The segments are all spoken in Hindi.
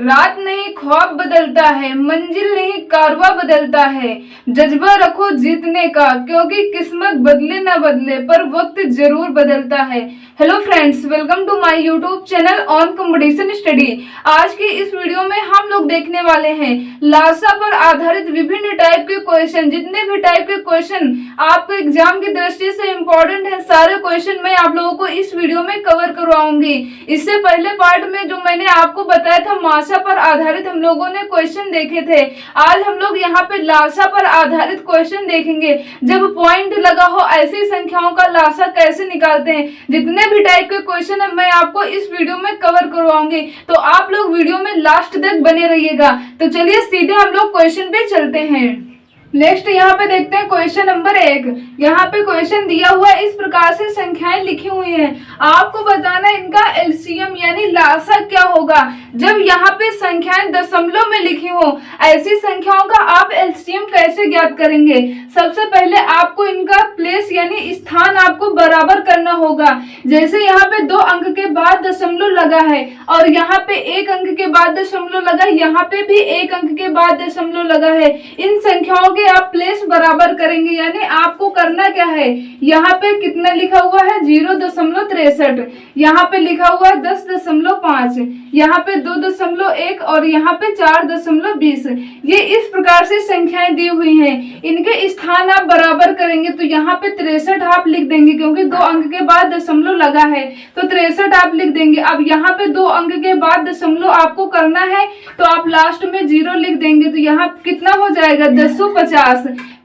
रात नहीं ख्वाब बदलता है, मंजिल नहीं कारवा बदलता है। जज्बा रखो जीतने का, क्योंकि किस्मत बदले ना बदले पर वक्त जरूर बदलता है। Hello friends, welcome to my YouTube channel on competition study. आज की इस वीडियो में हम लोग देखने वाले हैं लासा पर आधारित विभिन्न टाइप के क्वेश्चन। जितने भी टाइप के क्वेश्चन आपको एग्जाम की दृष्टि से इम्पोर्टेंट है, सारे क्वेश्चन मैं आप लोगों को इस वीडियो में कवर करवाऊंगी। इससे पहले पार्ट में जो मैंने आपको बताया था लासा पर आधारित हम लोगों ने क्वेश्चन देखे थे, आज हम लोग यहाँ पे लासा पर आधारित क्वेश्चन देखेंगे। जब पॉइंट लगा हो ऐसी संख्याओं का लासा कैसे निकालते हैं, जितने भी टाइप के क्वेश्चन है मैं आपको इस वीडियो में कवर करवाऊंगी, तो आप लोग वीडियो में लास्ट तक बने रहिएगा। तो चलिए सीधे हम लोग क्वेश्चन पे चलते हैं। नेक्स्ट यहाँ पे देखते हैं क्वेश्चन नंबर 1। यहाँ पे क्वेश्चन दिया हुआ इस प्रकार से संख्याएं लिखी हुई हैं। आपको बताना है इनका एलसीएम यानी लासा क्या होगा। जब यहाँ पे संख्याएं दशमलव में लिखी हो, ऐसी संख्याओं का आप एलसीएम कैसे ज्ञात करेंगे। सबसे पहले आपको इनका प्लेस यानी स्थान आपको बराबर करना होगा। जैसे यहाँ पे 2 अंक के बाद दशमलव लगा है और यहाँ पे 1 अंक के बाद दशमलव लगा, यहाँ पे भी 1 अंक के बाद दशमलव लगा है। इन संख्याओं आप प्लेस बराबर करेंगे, यानी आपको करना क्या है, यहाँ पे कितना लिखा हुआ है 0.63, यहाँ पे लिखा हुआ है 10.5, यहाँ पे 2.1 और यहाँ पे 4.20। ये इस प्रकार से संख्याएं दी हुई हैं। इनके स्थान आप बराबर करेंगे तो यहाँ पे 63 आप लिख देंगे, क्योंकि 2 अंक के बाद दशमलव लगा है तो 63 आप लिख देंगे। अब यहाँ पे 2 अंक के बाद दशमलव आपको करना है तो आप लास्ट में 0 लिख देंगे, तो यहाँ कितना हो जाएगा 1050।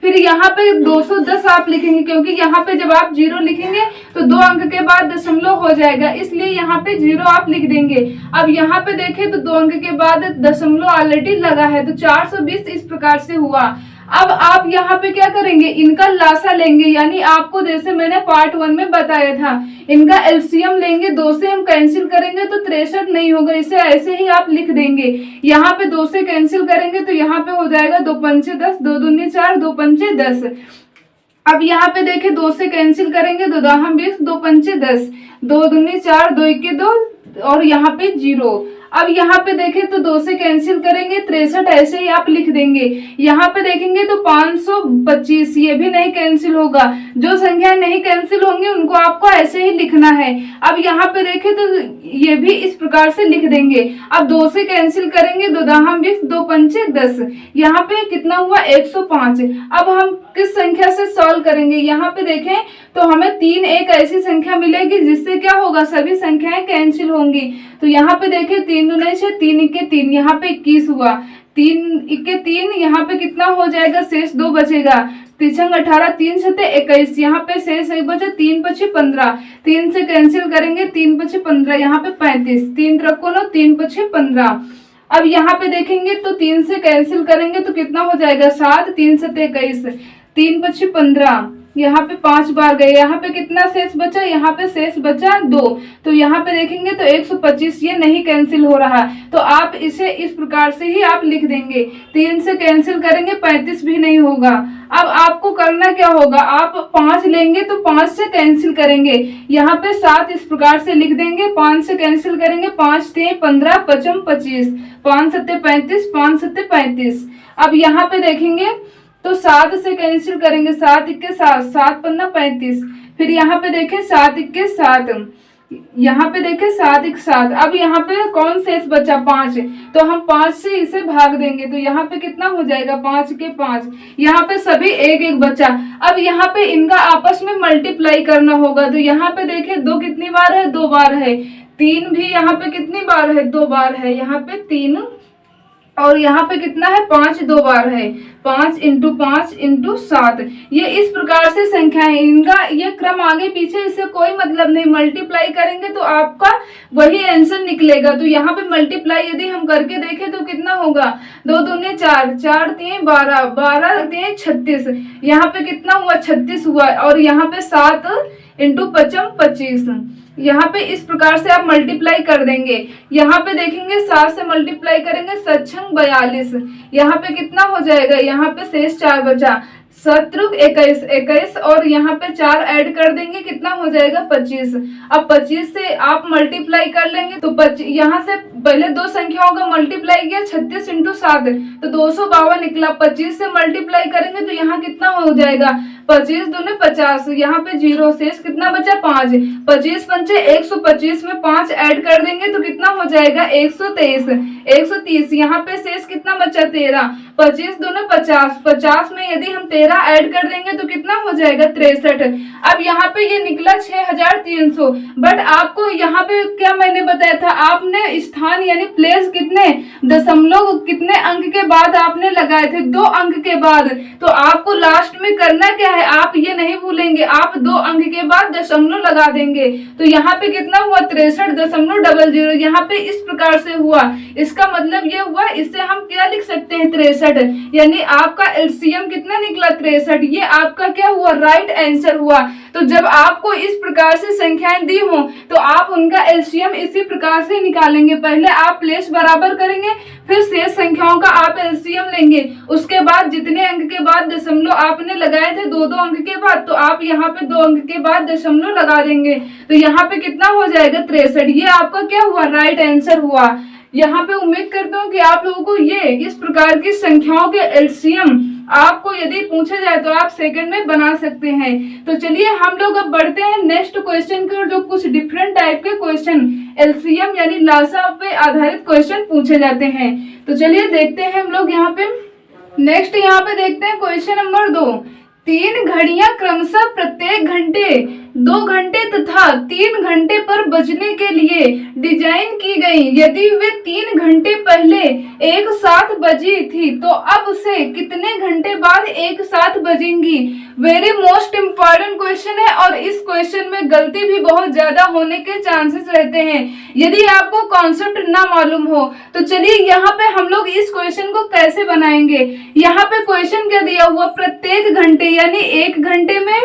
फिर यहाँ पे 210 आप लिखेंगे, क्योंकि यहाँ पे जब आप 0 लिखेंगे तो 2 अंक के बाद दशमलव हो जाएगा, इसलिए यहाँ पे 0 आप लिख देंगे। अब यहाँ पे देखें तो 2 अंक के बाद दशमलव ऑलरेडी लगा है, तो 420 इस प्रकार से हुआ। अब आप यहाँ पे क्या करेंगे, इनका लासा लेंगे, यानी आपको जैसे मैंने पार्ट 1 में बताया था, इनका एलसीएम लेंगे। 2 से हम कैंसिल करेंगे तो 63 नहीं होगा, इसे ऐसे ही आप लिख देंगे। यहाँ पे 2 से कैंसिल करेंगे तो यहाँ पे हो जाएगा 2 पंचे 10, 2 दूनी 4, 2 पंचे 10। अब यहाँ पे देखें 2 से कैंसिल करेंगे, 2 दाहम 20, 2 पंचे 10, 2 दूनी 4, 2 इक्के 2 और यहाँ पे 0। अब यहाँ पे देखें तो 2 से कैंसिल करेंगे 63 ऐसे ही आप लिख देंगे। यहाँ पे देखेंगे तो 525, ये भी नहीं कैंसिल होगा। जो संख्या नहीं कैंसिल होंगी उनको आपको ऐसे ही लिखना है। अब यहाँ पे देखें तो ये भी इस प्रकार से लिख देंगे। अब 2 से कैंसिल करेंगे, 2 दाहम 20, 2 पंचे 10, यहाँ पे कितना हुआ 105। अब हम किस संख्या से सॉल्व करेंगे, यहाँ पे देखें तो हमें 3 एक ऐसी संख्या मिलेगी जिससे क्या होगा, सभी संख्याएं कैंसिल होंगी। तो यहाँ पे देखें 3 दूनी 6, 3 इक्के 3, यहाँ पे 21 हुआ, 3 इक्के 3, यहाँ पे कितना हो जाएगा, शेष 2 बचेगा, 3 18, 3 सते 21, यहाँ पे शेष 1 बचा, 3 पचे 15, 3 से कैंसिल करेंगे 3 पचे 15, यहाँ पे 35, 3 त्रिकोण 3 पचे 15। अब यहाँ पे देखेंगे तो 3 से कैंसिल करेंगे तो कितना हो जाएगा 7, 3 सते 21, 3 पचे 15, यहाँ पे 5 बार गए, यहाँ पे कितना शेष बचा, यहाँ पे शेष बचा 2, तो यहाँ पे देखेंगे तो 125, ये नहीं कैंसिल हो रहा, तो आप इसे इस प्रकार से ही आप लिख देंगे। 3 से कैंसिल करेंगे 35 भी नहीं होगा। अब आपको करना क्या होगा, आप 5 लेंगे तो 5 से कैंसिल करेंगे, यहाँ पे 7 इस प्रकार से लिख देंगे। 5 से कैंसिल करेंगे, 5 3 15, 5 25, 5 सत्ते 35, 5 सत्ते 35। अब यहाँ पे देखेंगे तो 7 से कैंसिल करेंगे, 7 इक्के 7, 7 पन्ना 35, फिर यहाँ पे देखें 7 इक्के 7, यहाँ पे देखें 7 इक्के 7। अब यहाँ पे कौन शेष बचा 5, तो हम 5 से इसे भाग देंगे, तो यहाँ पे कितना हो जाएगा 5 के 5, यहाँ पे सभी 1 1 बचा। अब यहाँ पे इनका आपस में मल्टीप्लाई करना होगा, तो यहाँ पे देखें 2 कितनी बार है, 2 बार है, 3 भी यहाँ पे कितनी बार है, 2 बार है, यहाँ पे 3 और यहाँ पे कितना है 5 2 बार है, 5 इंटू 5 इंटू 7। ये इस प्रकार से संख्या है, इनका ये क्रम आगे पीछे इससे कोई मतलब नहीं, मल्टीप्लाई करेंगे तो आपका वही आंसर निकलेगा। तो यहाँ पे मल्टीप्लाई यदि हम करके देखें तो कितना होगा, 2 दूनी 4, 4 3 12, 12 3 36, यहाँ पे कितना हुआ 36 हुआ, और यहाँ पे 7 इंटू 5 25, यहाँ पे इस प्रकार से आप मल्टीप्लाई कर देंगे। यहाँ पे देखेंगे 7 से मल्टीप्लाई करेंगे 7 42, यहाँ पे कितना हो जाएगा, यहाँ पे शेष 4 बचा, 7 21 21 और यहाँ पे 4 ऐड कर देंगे, कितना हो जाएगा 25। अब 25 से आप मल्टीप्लाई कर लेंगे तो यहाँ से पहले दो संख्याओं का मल्टीप्लाई किया 36 इंटू 7 तो 252 निकला। 25 से मल्टीप्लाई करेंगे तो यहाँ कितना हो जाएगा 25 दूने 50, यहाँ पे 0 शेष कितना बचा 5। 25 पंचे 125 में 5 ऐड कर देंगे तो कितना हो जाएगा 123। 130 यहाँ पे शेष कितना बचा 13। 25 दूने 50, 50 में यदि हम 13 ऐड कर देंगे तो कितना हो जाएगा 63। अब यहाँ पे ये निकला 6300। बट आपको यहाँ पे क्या मैंने बताया था, आपने स्थान यानी प्लेस कितने दशमलव कितने अंक के बाद आपने लगाए थे, 2 अंक के बाद। तो आपको लास्ट में करना क्या है, आप ये नहीं भूलेंगे, आप 2 अंक के बाद दशमलव लगा देंगे। तो यहाँ पे कितना हुआ 63.00। यहाँ पे इस प्रकार से हुआ, इसका मतलब ये हुआ, इससे हम क्या लिख सकते हैं 63, यानी आपका एलसीएम कितना निकला 63। ये आपका क्या हुआ राइट आंसर हुआ। तो जब आपको इस प्रकार से संख्याएं दी हो तो आप उनका एलसीएम इसी प्रकार से निकालेंगे। पहले आप प्लेस बराबर करेंगे, फिर शेष संख्याओं का आप एलसीएम लेंगे, उसके बाद जितने अंक के बाद दशमलव आपने लगाए थे 2-2 अंक के बाद, तो आप यहाँ पे 2 अंक के बाद दशमलव लगा देंगे। तो यहाँ पे कितना हो जाएगा 63। ये आपका क्या हुआ राइट आंसर हुआ। यहाँ पे उम्मीद करता हूँ कि आप लोगों को ये इस प्रकार की संख्याओं के एलसीएम आपको यदि पूछा जाए तो आप सेकंड में बना सकते हैं। तो चलिए हम लोग अब बढ़ते हैं नेक्स्ट क्वेश्चन की ओर, जो कुछ डिफरेंट टाइप के क्वेश्चन एलसीएम यानी लासा पे आधारित क्वेश्चन पूछे जाते हैं। तो चलिए देखते हैं हम लोग यहाँ पे नेक्स्ट यहाँ पे देखते हैं क्वेश्चन नंबर 2। 3 घड़ियां क्रमशः प्रत्येक घंटे 2 घंटे तथा 3 घंटे पर बजने के लिए डिजाइन की गई। यदि वे 3 घंटे पहले एक साथ बजी थी तो अब से कितने घंटे बाद एक साथ बजेंगी। वेरी मोस्ट इम्पॉर्टेंट क्वेश्चन है और इस क्वेश्चन में गलती भी बहुत ज्यादा होने के चांसेस रहते हैं यदि आपको कॉन्सेप्ट ना मालूम हो। तो चलिए यहाँ पे हम लोग इस क्वेश्चन को कैसे बनाएंगे। यहाँ पे क्वेश्चन क्या दिया हुआ, प्रत्येक घंटे यानी 1 घंटे में,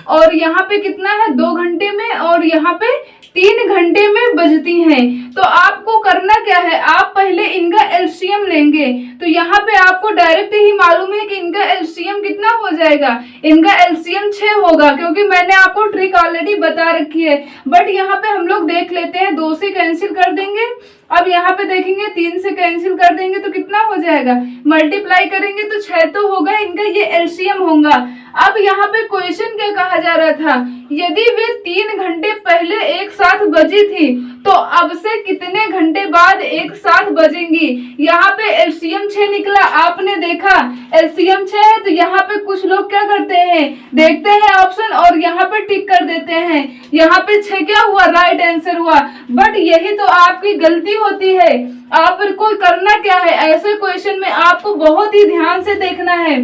और यहाँ पे कितना है 2 घंटे में, और यहाँ पे 3 घंटे में बजती हैं। तो आपको करना क्या है, आप पहले इनका एलसीएम लेंगे। तो यहाँ पे आपको डायरेक्ट ही मालूम है कि इनका एलसीएम कितना हो जाएगा, इनका एलसीएम 6 होगा, क्योंकि मैंने आपको ट्रिक ऑलरेडी बता रखी है। बट यहाँ पे हम लोग देख लेते हैं, 2 से कैंसिल कर देंगे। अब यहाँ पे देखेंगे 3 से कैंसिल कर देंगे तो कितना हो जाएगा, मल्टीप्लाई करेंगे तो 6 तो होगा, इनका ये एलसीएम होगा। अब यहाँ पे क्वेश्चन क्या कहा जा रहा था, यदि वे 3 घंटे पहले एक साथ बजी थी तो अब से कितने घंटे बाद एक साथ बजेंगी। यहाँ पे एलसीएम 6 निकला, आपने देखा एलसीएम 6 है। तो यहाँ पे कुछ लोग क्या करते हैं, देखते हैं ऑप्शन और यहाँ पे टिक कर देते हैं। यहाँ पे 6 क्या हुआ, राइट आंसर हुआ। बट यही तो आपकी गलती होती है। आपको करना क्या है, ऐसे क्वेश्चन में आपको बहुत ही ध्यान से देखना है।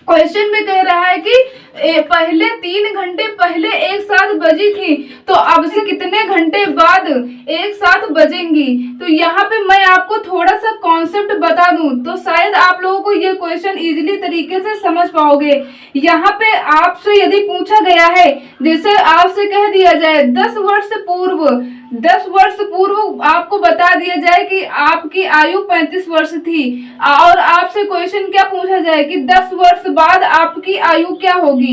क्वेश्चन में कह रहा है कि पहले 3 घंटे पहले एक साथ बजी थी तो अब से कितने घंटे बाद एक साथ बजेंगी। तो यहाँ पे मैं आपको थोड़ा सा कॉन्सेप्ट बता दूं तो शायद आप लोगों को ये क्वेश्चन इजीली तरीके से समझ पाओगे। यहाँ पे आपसे यदि पूछा गया है, जैसे आपसे कह दिया जाए 10 वर्ष पूर्व आपको बता दिया जाए कि आपकी आयु 35 वर्ष थी, और आपसे क्वेश्चन क्या पूछा जाए कि 10 वर्ष बाद आपकी आयु क्या होगी।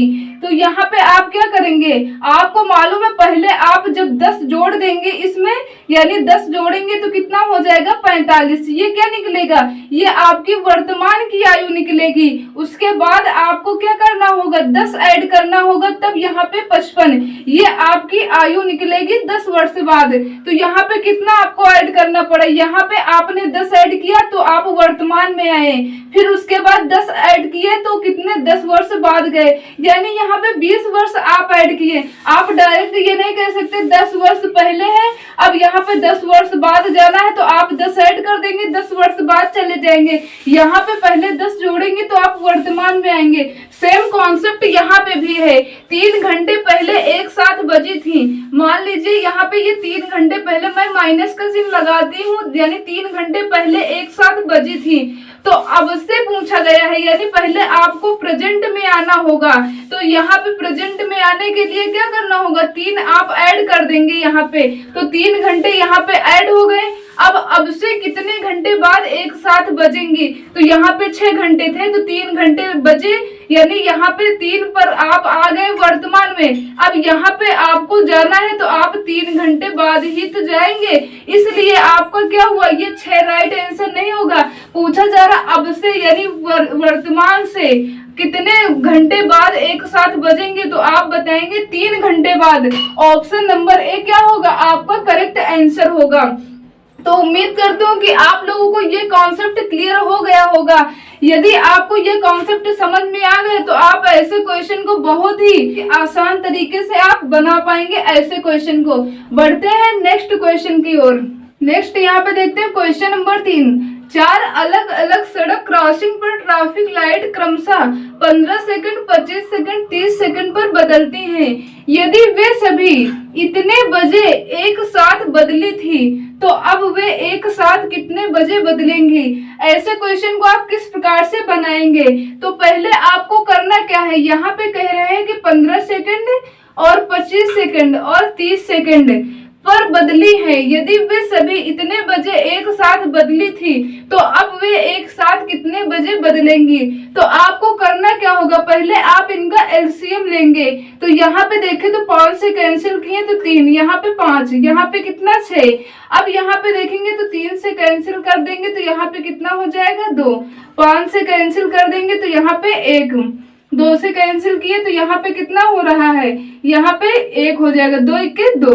तो यहाँ पे आप क्या करेंगे, आपको मालूम है पहले आप जब 10 जोड़ देंगे इसमें, यानी 10 जोड़ेंगे तो कितना हो जाएगा 45। ये क्या निकलेगा, ये आपकी वर्तमान की आयु निकलेगी। उसके बाद आपको क्या करना होगा, 10 ऐड करना होगा, तब यहाँ पे 55, ये आपकी आयु निकलेगी 10 वर्ष बाद। तो यहाँ पे कितना आपको ऐड करना पड़ा, यहाँ पे आपने 10 ऐड किया तो आप वर्तमान में आए, फिर उसके बाद 10 ऐड किए तो कितने 10 वर्ष बाद गए, यानी यहाँ पे 20 वर्ष आप ऐड किए। आप डायरेक्ट ये नहीं कह सकते 10 वर्ष पहले है अब यहाँ पे 10 वर्ष बाद जाना है तो आप 10 ऐड कर देंगे, 10 वर्ष बाद चले जाएंगे। यहाँ पे पहले 10 जोड़ेंगे तो आप वर्तमान में आएंगे। सेम कॉन्सेप्ट यहाँ पे भी है। 3 घंटे पहले एक साथ बजी थी, मान लीजिए यहाँ पे ये 3 घंटे पहले, मैं माइनस का चिन्ह लगाती हूँ, यानी 3 घंटे पहले एक साथ बजी थी। तो अब से पूछा गया है, यानी पहले आपको प्रेजेंट में आना होगा। तो यहाँ पे प्रेजेंट में आने के लिए क्या करना होगा, 3 आप ऐड कर देंगे यहाँ पे, तो 3 घंटे यहाँ पे ऐड हो गए। अब से कितने घंटे बाद एक साथ बजेंगी, तो यहाँ पे 6 घंटे थे तो 3 घंटे बजे, यानी यहाँ पे 3 पर आप आ गए वर्तमान में। अब यहाँ पे आपको जाना है तो आप 3 घंटे बाद ही तो जाएंगे, इसलिए आपका क्या हुआ, ये 6 राइट आंसर नहीं होगा। पूछा जा रहा अब से यानी वर्तमान से कितने घंटे बाद एक साथ बजेंगे, तो आप बताएंगे 3 घंटे बाद। ऑप्शन नंबर ए क्या होगा, आपका करेक्ट आंसर होगा। तो उम्मीद करती हूँ कि आप लोगों को ये कॉन्सेप्ट क्लियर हो गया होगा। यदि आपको ये कॉन्सेप्ट समझ में आ गए तो आप ऐसे क्वेश्चन को बहुत ही आसान तरीके से आप बना पाएंगे ऐसे क्वेश्चन को। बढ़ते हैं नेक्स्ट क्वेश्चन की ओर। नेक्स्ट यहाँ पे देखते हैं क्वेश्चन नंबर 3। 4 अलग अलग सड़क क्रॉसिंग पर ट्रैफिक लाइट क्रमशः 15 सेकंड, 25 सेकंड, 30 सेकंड पर बदलती हैं। यदि वे सभी इतने बजे एक साथ बदली थी तो अब वे एक साथ कितने बजे बदलेंगी। ऐसे क्वेश्चन को आप किस प्रकार से बनाएंगे, तो पहले आपको करना क्या है, यहाँ पे कह रहे हैं कि 15 सेकंड और 25 सेकंड और 30 सेकंड पर बदली है। यदि वे सभी इतने बजे एक साथ बदली थी तो अब वे एक साथ कितने बजे बदलेंगी। तो आपको करना क्या होगा, पहले आप इनका एलसीएम लेंगे। तो यहाँ पे देखें तो 5 से कैंसिल किए तो 3, यहाँ पे 5, यहाँ पे कितना 6। अब यहाँ पे देखेंगे तो 3 से कैंसिल कर देंगे तो यहाँ पे कितना हो जाएगा 2। 5 से कैंसिल कर देंगे तो यहाँ पे 1। 2 से कैंसिल किए तो यहाँ पे कितना हो रहा है, यहाँ पे 1 हो जाएगा। 2 1 2।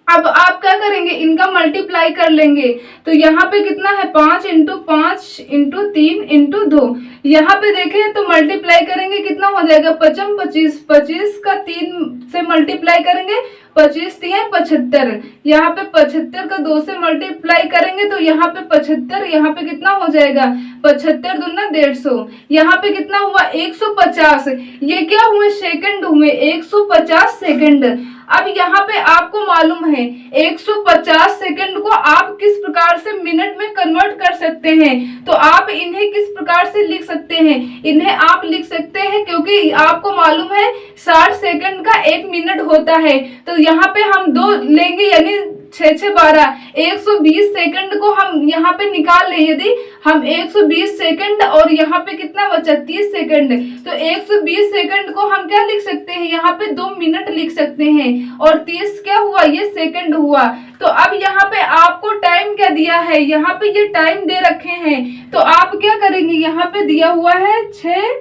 अब आप क्या करेंगे, इनका मल्टीप्लाई कर लेंगे। तो यहाँ पे कितना है 5 × 5 × 3 × 2। यहाँ पे देखें तो मल्टीप्लाई करेंगे कितना हो जाएगा 55 25। 25 का 3 से मल्टीप्लाई करेंगे 25 3 75। यहाँ पे 75 का 2 से मल्टीप्लाई करेंगे तो यहाँ पे 75, यहाँ पे कितना हो जाएगा 75 दूना 150। यहाँ पे कितना हुआ 150। ये क्या हुए, सेकंड हुए, 150 सेकंड। अब यहाँ पे आपको मालूम है 150 सेकंड को आप किस प्रकार से मिनट में कन्वर्ट कर सकते हैं। तो आप इन्हें किस प्रकार से लिख सकते हैं, इन्हें आप लिख सकते हैं, क्योंकि आपको मालूम है 60 सेकंड का 1 मिनट होता है। तो यहाँ पे हम 2 लेंगे, यानी 6 6 12, 120 सेकंड को हम यहाँ पे निकाल लें। यदि हम 120 सेकंड और यहाँ पे कितना बचा 30 सेकंड, तो 120 सेकंड को हम क्या लिख सकते हैं, यहाँ पे 2 मिनट लिख सकते हैं। और 30 क्या हुआ, ये सेकंड हुआ। तो अब यहाँ पे आपको टाइम क्या दिया है, यहाँ पे ये टाइम दे रखे हैं। तो आप क्या करेंगे, यहाँ पे दिया हुआ है 6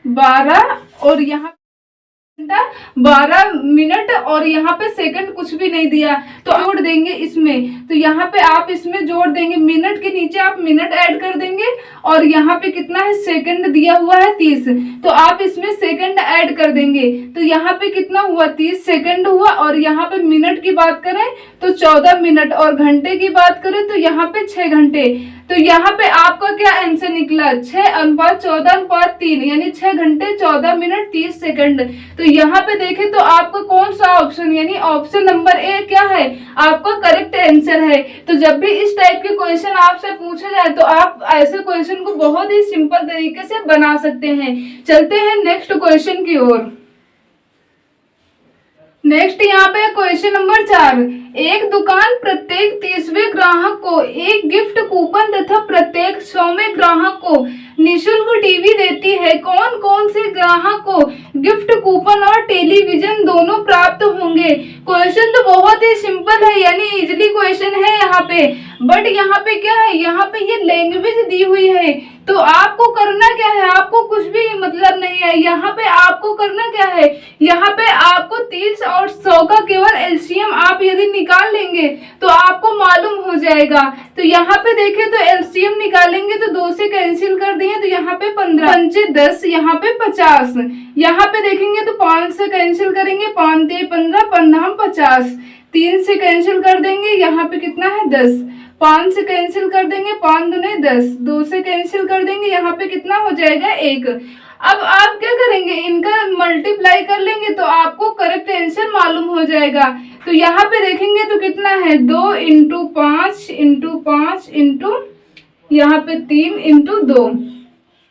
12 और यहाँ 12 मिनट और यहाँ पे सेकंड कुछ भी नहीं दिया, तो जोड़ देंगे इसमें। तो यहाँ पे आप इसमें जोड़ देंगे, मिनट के नीचे आप मिनट ऐड कर देंगे। और यहाँ पे कितना है, सेकंड दिया हुआ है 30, तो आप इसमें सेकंड ऐड कर देंगे। तो यहाँ पे कितना हुआ 30 सेकंड हुआ। और यहाँ पे मिनट की बात करें तो 14 मिनट, और घंटे की बात करें तो यहाँ पे 6 घंटे। तो यहाँ पे आपका क्या आंसर निकला, 6:14:3, यानी 6 घंटे 14 मिनट 30 सेकंड। तो यहाँ पे देखें तो आपका कौन सा ऑप्शन, यानी ऑप्शन नंबर ए क्या है, आपका करेक्ट आंसर है। तो जब भी इस टाइप के क्वेश्चन आपसे पूछे जाए तो आप ऐसे क्वेश्चन को बहुत ही सिंपल तरीके से बना सकते हैं। चलते हैं नेक्स्ट क्वेश्चन की ओर। नेक्स्ट यहाँ पे क्वेश्चन नंबर 4। एक दुकान प्रत्येक 30वें ग्राहक को एक गिफ्ट कूपन तथा प्रत्येक 100वें ग्राहक को निःशुल्क टीवी देती है। कौन कौन से ग्राहक को गिफ्ट कूपन और टेलीविजन दोनों प्राप्त होंगे। क्वेश्चन तो बहुत ही सिंपल है, यानी इजीली क्वेश्चन है यहाँ पे। बट यहाँ पे क्या है, यहाँ पे ये लैंग्वेज दी हुई है। तो आपको करना क्या है, आपको कुछ भी मतलब नहीं है। यहाँ पे आपको करना क्या है, यहाँ पे आपको 30 और 100 का केवल एलसीएम आप यदि निकाल लेंगे तो आपको मालूम हो जाएगा। तो यहाँ पे देखें तो एलसीएम निकालेंगे तो 2 से कैंसिल कर दिए तो यहाँ पे 15 5 10, यहाँ पे 50। यहाँ पे देखेंगे तो 5 से कैंसिल करेंगे, 5 3 15 15 50। 3 से कैंसिल कर देंगे, यहाँ पे कितना है 10। 5 से कैंसिल कर देंगे, 5 दूने 10। 2 से कैंसिल कर देंगे, यहाँ पे कितना हो जाएगा 1। अब आप क्या करेंगे, इनका मल्टीप्लाई कर लेंगे तो आपको करेक्ट आंसर मालूम हो जाएगा। तो यहाँ पे देखेंगे तो कितना है 2 × 5 × 5 × यहाँ पे 3 × 2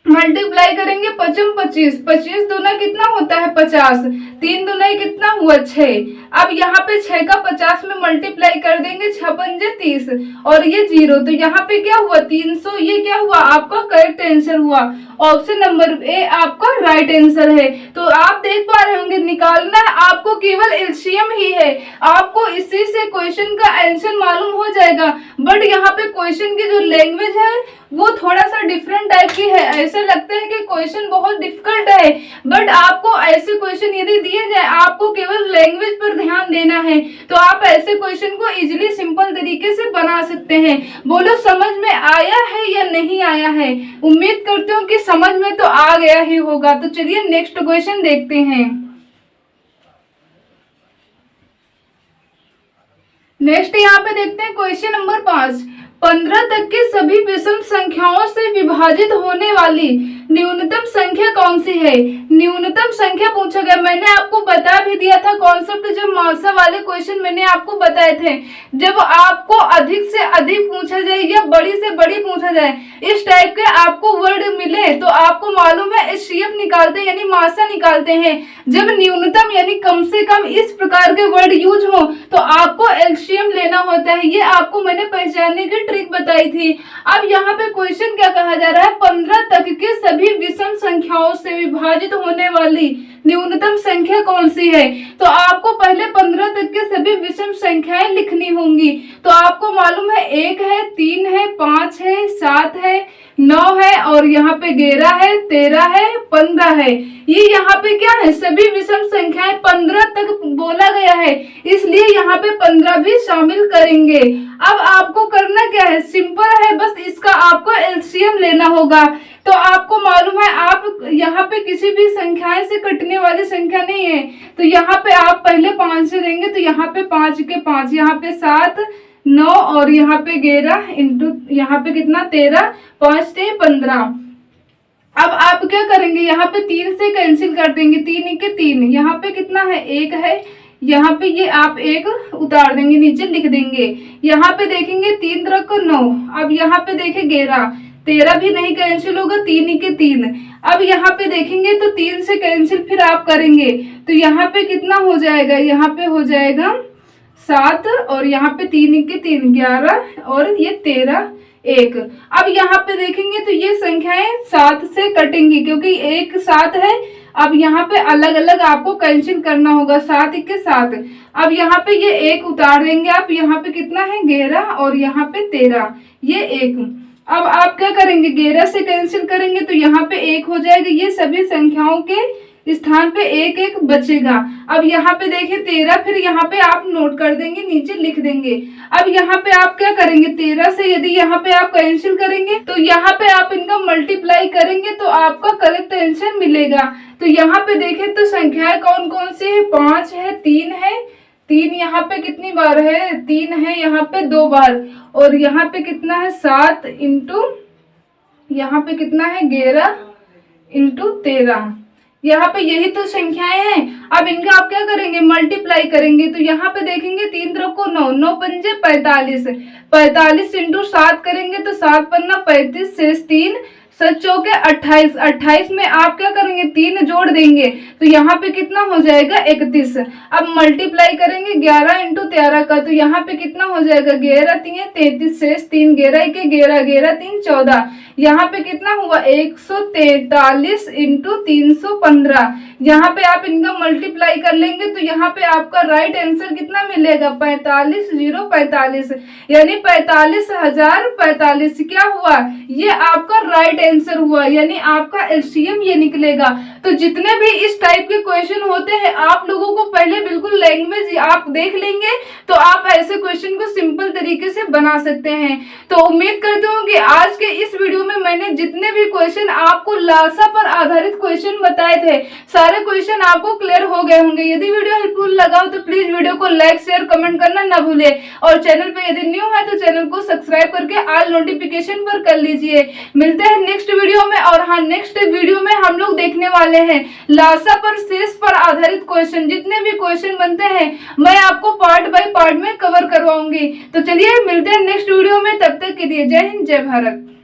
मल्टीप्लाई करेंगे 55 25 25 दूना कितना होता है 50, 3 दूना कितना हुआ 6। अब यहाँ पे 6 का 50 में मल्टीप्लाई कर देंगे, 6 पंजे 30 और ये 0, तो यहाँ पे क्या हुआ 300, ये क्या हुआ आपका करेक्ट आंसर हुआ। ऑप्शन नंबर ए आपका राइट आंसर है। तो आप देख पा रहे होंगे निकालना है आपको केवल एलसीएम ही है, आपको इसी से क्वेश्चन का आंसर मालूम हो जाएगा। बट यहाँ पे क्वेश्चन की जो लैंग्वेज है वो थोड़ा सा डिफरेंट टाइप की है। ऐसा लगता है कि क्वेश्चन बहुत डिफिकल्ट है, बट आपको ऐसे क्वेश्चन यदि दिए जाए आपको केवल लैंग्वेज पर ध्यान देना है, तो आप ऐसे क्वेश्चन को इजीली सिंपल तरीके से बना सकते हैं। बोलो समझ में आया है या नहीं आया है? उम्मीद करते हो कि समझ में तो आ गया ही होगा। तो चलिए नेक्स्ट क्वेश्चन देखते हैं। नेक्स्ट यहाँ पे देखते हैं क्वेश्चन नंबर 5। 15 तक की सभी विषम संख्याओं से विभाजित होने वाली न्यूनतम संख्या कौन सी है? न्यूनतम संख्या पूछा गया। मैंने आपको बता भी दिया था कॉन्सेप्ट, जब मासा वाले क्वेश्चन मैंने आपको बताए थे। जब आपको अधिक से अधिक पूछा जाए या बड़ी से बड़ी पूछा जाए, इस टाइप के आपको वर्ड मिले तो आपको मालूम है एचसीएफ निकालते हैं यानी मासा निकालते हैं। जब न्यूनतम यानी कम से कम इस प्रकार के वर्ड यूज हो तो आपको एलसीएम लेना होता है। ये आपको मैंने पहचानने की ट्रिक बताई थी। अब यहाँ पे क्वेश्चन क्या कहा जा रहा है? 15 तक के सभी विषम संख्याओं से विभाजित होने वाली न्यूनतम संख्या कौन सी है? तो आपको पहले 15 तक के सभी विषम संख्याएं लिखनी होंगी। तो आपको मालूम है 1 है, 3 है, 5 है, 7 है, 9 है और यहाँ पे 11 है, 13 है, 15 है। ये यहाँ पे क्या है? सभी विषम संख्याएं 15 तक बोला गया है, इसलिए यहाँ पे 15 भी शामिल करेंगे। अब आपको करना क्या है? सिंपल है, बस इसका आपको एलसीएम लेना होगा। तो आपको मालूम है आप यहाँ पे किसी भी संख्याएं से कटने वाली संख्या नहीं है, तो यहाँ पे आप पहले 5 से देंगे तो यहाँ पे 5 के 5, यहाँ पे 7, 9 और यहाँ पे 11 इंटू यहाँ पे कितना 13, 5 से 15। अब आप क्या करेंगे? यहाँ पे 3 से कैंसिल कर देंगे, 3 के 3, यहाँ पे कितना है 1 है, यहाँ पे ये आप 1 उतार देंगे नीचे लिख देंगे। यहाँ पे देखेंगे 3 तरह को 9, अब यहाँ पे देखे 11, 13 भी नहीं कैंसिल होगा, 3 के 3। अब यहाँ पे देखेंगे तो 3 से कैंसिल फिर आप करेंगे तो यहाँ पे कितना हो जाएगा? यहाँ पे हो जाएगा 7 और यहाँ पे 3 के 3 11 और ये 13 1। अब यहाँ पे देखेंगे तो ये संख्याएं 7 से कटेंगी क्योंकि 1 7 है। अब यहाँ पे अलग अलग आपको कैंसिल करना होगा, 7 के 7। अब यहाँ पे ये 1 उतार देंगे आप, यहाँ पे कितना है 11 और यहाँ पे 13, ये 1। अब आप क्या करेंगे? 11 से कैंसिल करेंगे तो यहाँ पे 1 हो जाएगा, ये सभी संख्याओं के स्थान पे 1 1 बचेगा। अब यहाँ पे देखिए 13, फिर यहाँ पे आप नोट कर देंगे नीचे लिख देंगे। अब यहाँ पे आप क्या करेंगे? 13 से यदि यहाँ पे आप कैंसिल करेंगे तो यहाँ पे आप इनका मल्टीप्लाई करेंगे तो आपका करेक्ट आंसर मिलेगा। तो यहाँ पे देखें तो संख्याएं कौन कौन सी है? 5 है, 3 है, 3 यहाँ पे कितनी बार है? 3 है यहाँ पे 2 बार और यहाँ पे कितना है 7 इंटू यहाँ पे कितना है 11 इंटू 13। यहाँ पे यही तो संख्याएं हैं। अब इनका आप क्या करेंगे? मल्टीप्लाई करेंगे तो यहाँ पे देखेंगे 3 तरफ को 9, 9 पंजे 45, 45 इंटू 7 करेंगे तो 7 पन्ना 35 शेष 3, 7 चौके 28, 28 में आप क्या करेंगे? 3 जोड़ देंगे तो यहाँ पे कितना हो जाएगा? 31। अब मल्टीप्लाई करेंगे 11 इंटू 13 का तो यहाँ पे कितना हो जाएगा? 11 3 33 शेष 3, 11 के 11, 11 3 14, यहाँ पे कितना हुआ? 143 इंटू 315। यहाँ पे आप इनका मल्टीप्लाई कर लेंगे तो यहाँ पे आपका राइट आंसर कितना मिलेगा? 45,045 यानी 45,045 क्या हुआ? ये आपका राइट आंसर हुआ, यानी आपका एलसीएम ये निकलेगा। तो जितने भी इस टाइप के क्वेश्चन होते हैं आप लोगों को पहले बिल्कुल लैंग्वेज आप देख लेंगे तो आप ऐसे क्वेश्चन को सिंपल तरीके से बना सकते हैं। तो उम्मीद करती हूँ कि आज के इस वीडियो में मैंने जितने भी क्वेश्चन आपको लासा पर आधारित क्वेश्चन बताए थे सारे क्वेश्चन आपको क्लियर हो गए होंगे। यदि वीडियो हेल्पफुल लगा हो तो प्लीज वीडियो को लाइक शेयर कमेंट करना ना भूले और चैनल पे यदि न्यू है तो चैनल को सब्सक्राइब करके ऑल नोटिफिकेशन पर कर लीजिए। मिलते हैं नेक्स्ट वीडियो में। और हाँ, नेक्स्ट वीडियो में हम लोग देखने वाले हैं लासा पर शेष पर आधारित क्वेश्चन। जितने भी क्वेश्चन बनते हैं मैं आपको पार्ट बाय पार्ट में कवर करवाऊंगी। तो चलिए मिलते हैं नेक्स्ट वीडियो में, तब तक के लिए जय हिंद जय भारत।